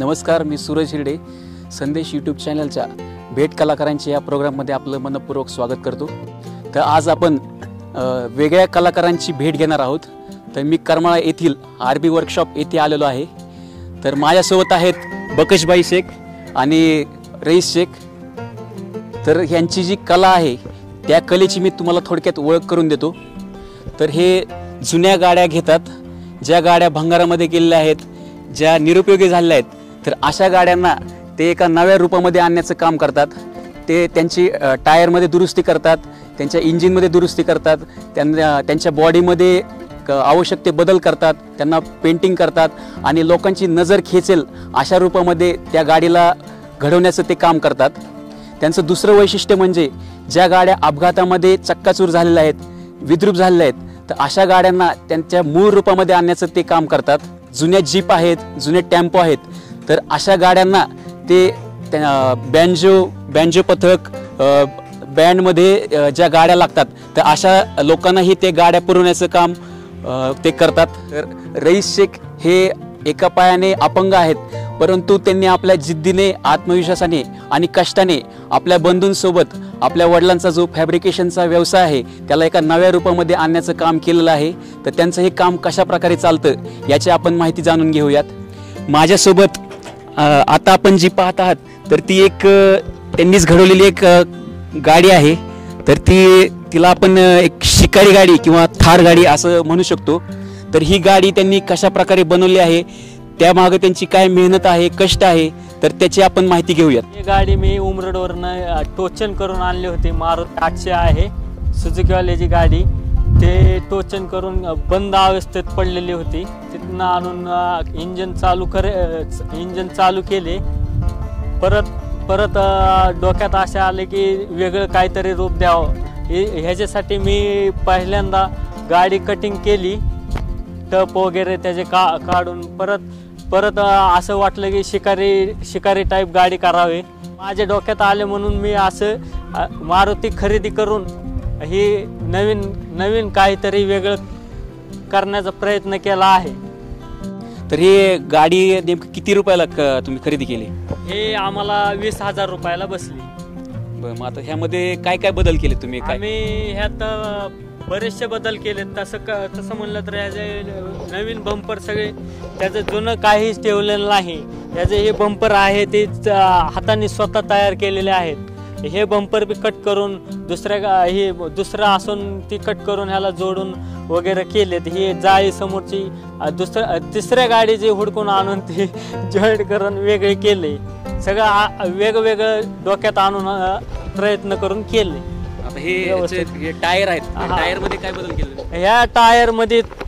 नमस्कार, मी सूरज हिरडे. संदेश यूट्यूब चॅनलच्या भेट कलाकारांच्या या प्रोग्राममध्ये आपलं मनपूर्वक स्वागत करतो. तर आज आपण वेगळ्या कलाकारांची भेट घेणार आहोत. तर मी करमाळा येथील आरबी वर्कशॉप येथे आलेलो आहे. तर माझ्यासोबत आहेत बकशभाई शेख आणि रईस शेख. तर ह्यांची जी कला आहे त्या कलेची मी तुम्हाला थोडक्यात ओळख करून देतो. तर हे जुन्या गाड्या घेतात, ज्या गाड्या भंगारामध्ये गेलेल्या आहेत, ज्या निरुपयोगी झालेल्या आहेत, तर अशा गाड्यांना ते एका नव्या रूपामध्ये आणण्याचं काम करतात. ते त्यांची टायरमध्ये दुरुस्ती करतात, त्यांच्या इंजिनमध्ये दुरुस्ती करतात, त्यांच्या बॉडीमध्ये आवश्यक ते बदल करतात, त्यांना पेंटिंग करतात आणि लोकांची नजर खेचेल अशा रूपामध्ये त्या गाडीला घडवण्याचं ते काम करतात. त्यांचं दुसरं वैशिष्ट्य म्हणजे ज्या गाड्या अपघातामध्ये चक्काचूर झालेल्या आहेत, विद्रूप झालेल्या आहेत, तर अशा गाड्यांना त्यांच्या मूळ रूपामध्ये आणण्याचं ते काम करतात. जुन्या जीप आहेत, जुने टेम्पो आहेत, तर अशा गाड्यांना ते बँजो पथक बँडमध्ये ज्या गाड्या लागतात तर अशा लोकांनाही ते गाड्या पुरवण्याचं काम ते करतात. तर रईस शेख हे एका पायाने अपंग आहेत, परंतु त्यांनी आपल्या जिद्दीने, आत्मविश्वासाने आणि कष्टाने आपल्या बंधूंसोबत आपल्या वडिलांचा जो फॅब्रिकेशनचा व्यवसाय आहे त्याला एका नव्या रूपामध्ये आणण्याचं काम केलेलं आहे. तर त्यांचं हे काम कशा प्रकारे चालतं याची आपण माहिती जाणून घेऊयात. माझ्यासोबत आता आपण जी पाहत आहात तर ती एक त्यांनीच घडवलेली एक गाडी आहे. तर तिला आपण एक शिकारी गाडी किंवा थार गाडी असं म्हणू शकतो. तर ही गाडी त्यांनी कशा प्रकारे बनवली आहे, त्यामागे त्यांची काय मेहनत आहे, कष्ट आहे, तर त्याची आपण माहिती घेऊयात. ही गाडी मी उमरडवरनं टोचन करून आणली होती. मारुती 800 आहे सुझुकीवाल्याची गाडी. ते टोचन करून बंद अवस्थेत पडलेली होती. तिथनं आणून इंजन चालू केले. परत डोक्यात असे आले की वेगळं काहीतरी रूप द्यावं. ह्याच्यासाठी मी पहिल्यांदा गाडी कटिंग केली, टप वगैरे त्याचे काढून परत असं वाटलं की शिकारी टाईप गाडी करावी. माझ्या डोक्यात आले म्हणून मी असं मारुती खरेदी करून ही नवीन काहीतरी वेगळं करण्याचा प्रयत्न केला आहे. तर ही गाडी नेमकं किती रुपयाला तुम्ही खरेदी केली? हे आम्हाला 20,000 रुपयाला बसली. बरं, मग आता ह्यामध्ये काय काय बदल केले तुम्ही? आम्ही ह्यात बरेचसे बदल केले. तसं म्हणलं तर याचे नवीन बंपर सगळे, त्याचं जुनं काहीच ठेवलेलं नाही. याचे हे बंपर आहे ते हाताने स्वतः तयार केलेले आहेत. हे बंपर बी कट करून दुसरं असून ती कट करून ह्याला जोडून वगैरे केलेत. ही जाळी समोरची तिसऱ्या गाडीची हुडकून आणून ती जॉईंट करून वेगळे केले. सगळं वेगवेगळं डोक्यात आणून प्रयत्न करून केले. हे टायर आहेत, टायर मध्ये काय बदल केले? ह्या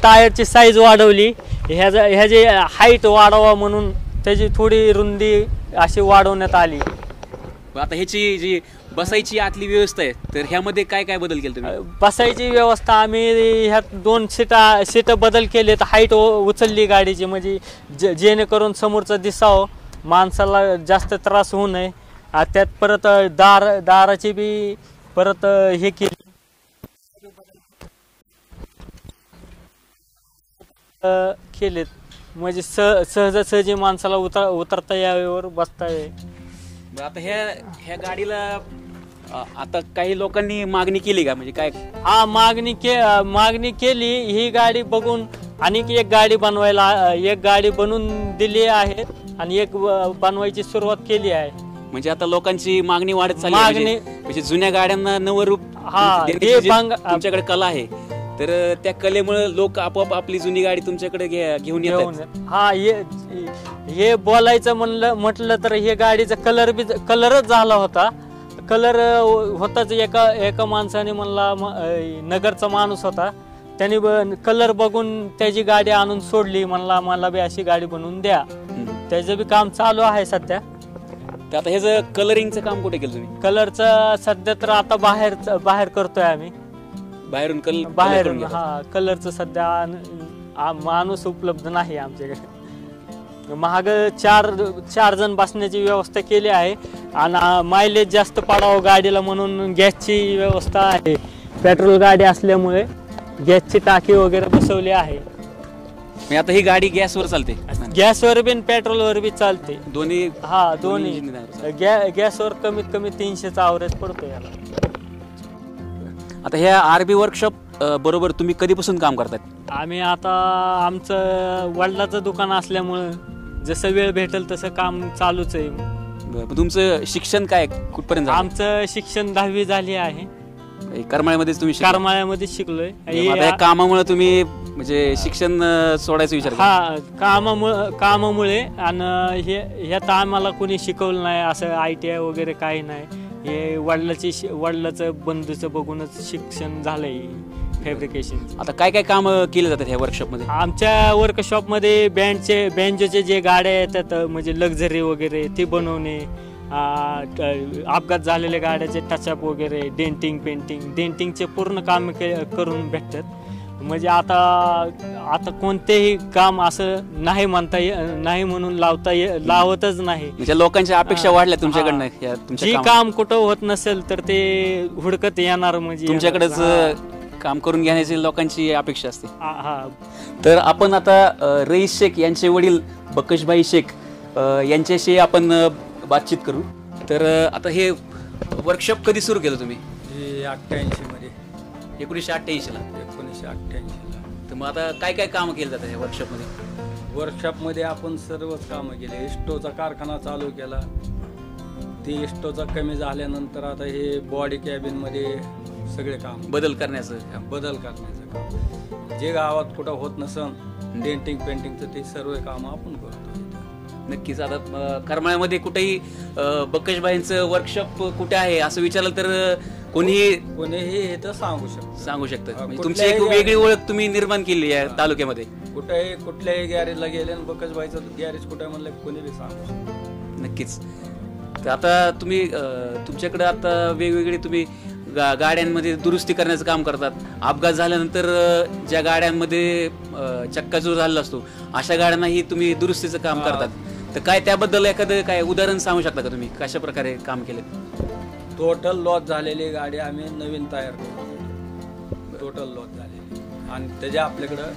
टायरची साईज वाढवली. ह्याची हाईट वाढवा म्हणून त्याची थोडी रुंदी अशी वाढवण्यात आली. आता ह्याची जी बसायची आतली व्यवस्था आहे तर ह्यामध्ये काय काय बदल केले तुम्ही? बसायची व्यवस्था आम्ही ह्यात 2 सीट बदल केले. तर हाईट उचलली गाडीची, म्हणजे जेणेकरून समोरचं दिसावं, माणसाला जास्त त्रास होऊ नये. त्यात परत दाराची बी परत हे केली केलेत, म्हणजे सहजासहजी माणसाला उतरता यावेवर बसता यावे. आता ह्या गाडीला आता काही लोकांनी मागणी केली का? म्हणजे काय? हा, मागणी केली. ही गाडी बघून आणि एक गाडी बनवून दिली आहे आणि एक बनवायची सुरुवात केली आहे. म्हणजे आता लोकांची मागणी वाढत चालली आहे. म्हणजे जुन्या गाड्यांना नवं रूप, तुमच्याकडे कला आहे तर त्या कलेमुळे लोक आपोआप आपली जुनी गाडी तुमच्याकडे घेऊन येतात. हा, हे बोलायचं म्हटलं तर हे गाडीचा कलरच झाला होता. कलर होताच. एका माणसाने म्हणला, नगरचा माणूस होता, त्याने कलर बघून त्याची गाडी आणून सोडली. म्हणला मला बी अशी गाडी बनवून द्या. त्याचं बी काम चालू आहे सध्या. आता ह्याचं कलरिंगचं काम कुठे केलं तुम्ही? कलरचं सध्या तर आता बाहेर करतोय आम्ही. बाहेरून हा, कलरचं सध्या माणूस उपलब्ध नाही आमच्याकडे. महाग 4 जण बसण्याची व्यवस्था केली आहे आणि मायलेज जास्त पडावं गाडीला म्हणून गॅसची व्यवस्था आहे. पेट्रोल गाडी असल्यामुळे गॅसची टाकी वगैरे बसवली आहे. म्हणजे आता ही गाडी गॅसवर चालते गॅसवर बी पेट्रोलवर बी चालते दोन्ही हा दोन्ही engine वर गॅसवर कमीत कमी 300चा ॲव्हरेज पडतो याला. आता ह्या RB वर्कशॉप बरोबर तुम्ही कधीपासून काम करतात? आम्ही आता आमचं वडिलाचं दुकान असल्यामुळं जसं वेळ भेटेल तसं काम चालूच आहे. बरं. तुमचं शिक्षण काय कुठपर्यंत झालं? आमचं शिक्षण 10वी झाली आहे. करमाळ्यामध्येच तुम्ही करमाळ्यामध्ये शिकलोय. आता या कामामुळे तुम्ही म्हणजे शिक्षण सोडायचा विचार केला? हा कामामुळे आणि ह्यात आम्हाला कोणी शिकवलं नाही, असं ITI वगैरे काही नाही. हे वडिलाचं बंधूचं बघूनच शिक्षण झालंय फॅब्रिकेशन. आता काय काय काम केले जातात ह्या वर्कशॉपमध्ये? आमच्या वर्कशॉपमध्ये बँजोचे जे गाड्या येतात म्हणजे लक्झरी वगैरे ते बनवणे, अपघात झालेल्या गाड्याचे टचअप वगैरे, डेंटिंगचे पूर्ण काम करून भेटतात. म्हणजे आता कोणतेही काम असं नाही म्हणता नाही म्हणून लावतच नाही. म्हणजे लोकांच्या अपेक्षा वाढल्या तुमच्याकडनं? जे काम कुठं होत नसेल तर ते हुडकत येणार, म्हणजे तुमच्याकडेच काम करून घेण्याची लोकांची अपेक्षा असते. तर आपण आता रईस शेख यांचे वडील बकशभाई शेख यांच्याशी आपण बातचीत करू. तर आता हे वर्कशॉप कधी सुरू केलं तुम्ही? 88 मध्ये. 1988 ला. 1988 ला. तर मग आता काय काय काम केलं जातं ह्या वर्कशॉपमध्ये? वर्कशॉपमध्ये आपण सर्वच कामं केले. इस्टोचा कारखाना चालू केला. ते इस्टोचा कमी झाल्यानंतर आता हे बॉडी कॅबिनमध्ये सगळे काम बदल करण्याचं काम, जे गावात कुठं होत नसन डेंटिंग पेंटिंगचं ते सर्व काम आपण करतो. नक्कीच. आता करमाळ्यामध्ये कुठेही बकशभाईंचं वर्कशॉप कुठे आहे असं विचारलं तर कोणीही हे तर सांगू शकतं. म्हणजे तुमची एक वेगळी ओळख तुम्ही निर्माण केली आहे तालुक्यामध्ये. कुठल्याही गॅरेजला गेले आणि बकशभाईचं गॅरेज कुठे म्हणलं कोणी बी सांगू शकतो. नक्कीच. तर आता तुम्ही तुमच्याकडे आता वेगवेगळे तुम्ही गाड्यांमध्ये दुरुस्ती करण्याचं काम करतात. अपघात झाल्यानंतर ज्या गाड्यांमध्ये चक्काचूर झालेला असतो अशा गाड्यांनाही तुम्ही दुरुस्तीचं काम करतात. तर काय त्याबद्दल एखादं काय उदाहरण सांगू शकता का तुम्ही? कशा प्रकारे काम केलं? टोटल लॉस झालेली गाडी आम्ही नवीन तयार करतो. टोटल लॉस झालेली आणि त्याच्या आपल्याकडं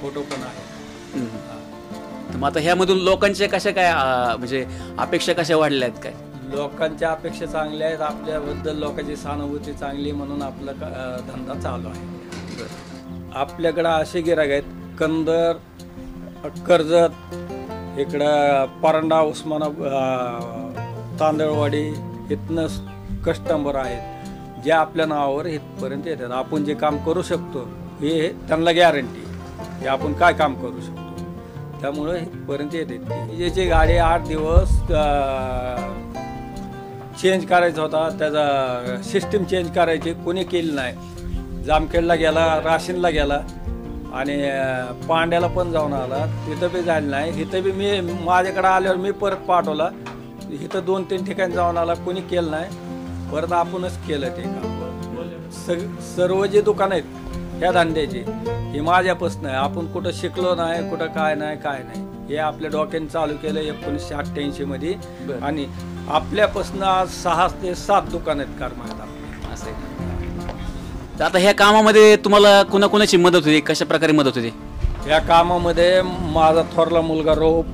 फोटो पण आहे. तर मग आता ह्यामधून लोकांच्या कशा काय म्हणजे अपेक्षा कशा वाढल्या आहेत? काय लोकांच्या अपेक्षा चांगल्या आहेत आपल्याबद्दल, लोकांची सहानुभूती चांगली म्हणून आपला धंदा चालू आहे. आपल्याकडं असे गिराईक आहेत कंदर, कर्जत, इकडं परांडा, तांदळवाडी, इथनं कस्टमर आहेत जे आपल्या नावावर इथपर्यंत येतात. आपण जे काम करू शकतो हे त्यांना गॅरंटी की आपण काय काम करू शकतो, त्यामुळं इथपर्यंत येते. ज्याची गाडी 8 दिवस चेंज करायचा होता, त्याचा सिस्टीम चेंज करायची कोणी केली नाही. जामखेडला गेला, राशीनला गेला आणि पांड्याला पण जाऊन आला, तिथं बी झालं नाही. इथं बी मी माझ्याकडे आल्यावर मी परत पाठवला. इथं 2-3 ठिकाणी जाऊन आला, कोणी केलं नाही. परत आपणच केलं ते काम. सर्व जे दुकान आहेत ह्या धंद्याचे हे माझ्यापासून आहे. आपण कुठं शिकलो नाही, कुठं काय नाही. हे आपल्या डोक्याने चालू केलं 1988 मध्ये. आणि आपल्यापासून आज 6 ते 7 दुकान आहेत करमाळ्यात. असं आहे. तर आता ह्या कामामध्ये तुम्हाला कुणाकुणाची मदत होती? कशा प्रकारे मदत होती? या कामामध्ये माझा थोरला मुलगा रोप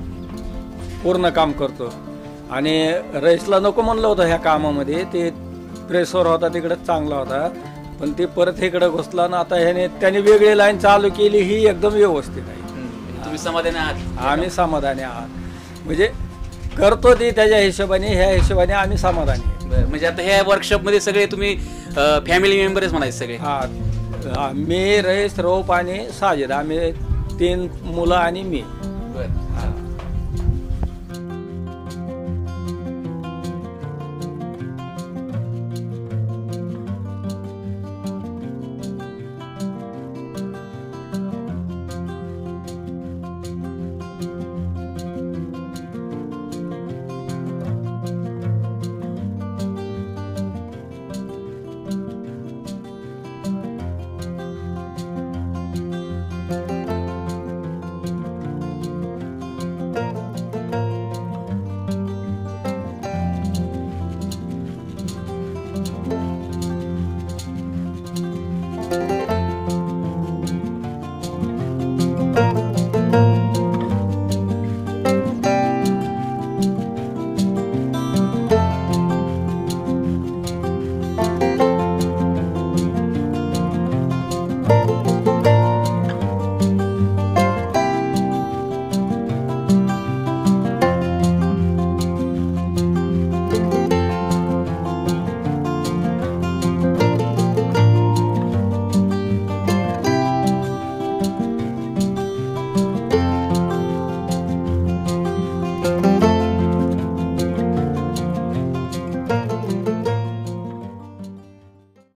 पूर्ण काम करतो. आणि रईसला नको म्हणलं होतं ह्या कामामध्ये, ते प्रेसवर होता तिकडे चांगला होता, पण ते परत इकडे घुसला ना. आता त्याने वेगळी लाईन चालू केली, ही एकदम व्यवस्थित आहे. तुम्ही समाधानी आहात? आम्ही समाधानी आहात. म्हणजे करतो ती त्याच्या हिशोबाने, ह्या हिशोबाने आम्ही समाधानी. म्हणजे आता ह्या वर्कशॉपमध्ये सगळे तुम्ही फॅमिली मेंबरच म्हणायचे सगळे? हा, मी, रईस, रोप आणि साजिद, आम्ही 3 मुलं आणि मी.